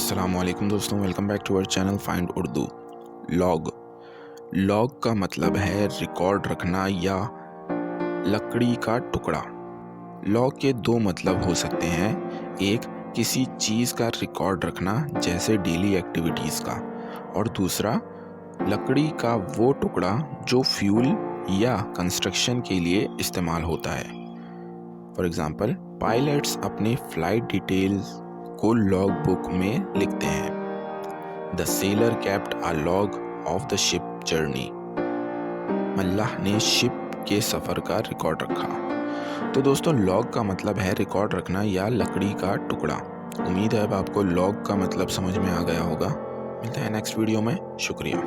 अस्सलाम वालेकुम दोस्तों, welcome back to our channel find Urdu. Log का मतलब है रिकॉर्ड रखना या लकड़ी का टुकड़ा। लॉग के दो मतलब हो सकते हैं। एक, किसी चीज़ का रिकॉर्ड रखना जैसे डेली एक्टिविटीज़ का, और दूसरा, लकड़ी का वो टुकड़ा जो फ्यूल या कंस्ट्रक्शन के लिए इस्तेमाल होता है। फॉर एग्ज़ाम्पल, पायलट्स अपने फ्लाइट डिटेल्स को लॉग बुक में लिखते हैं। The sailor kept a log of the ship journey. मल्लाह ने शिप के सफ़र का रिकॉर्ड रखा। तो दोस्तों, लॉग का मतलब है रिकॉर्ड रखना या लकड़ी का टुकड़ा। उम्मीद है अब आपको लॉग का मतलब समझ में आ गया होगा। मिलते हैं नेक्स्ट वीडियो में। शुक्रिया।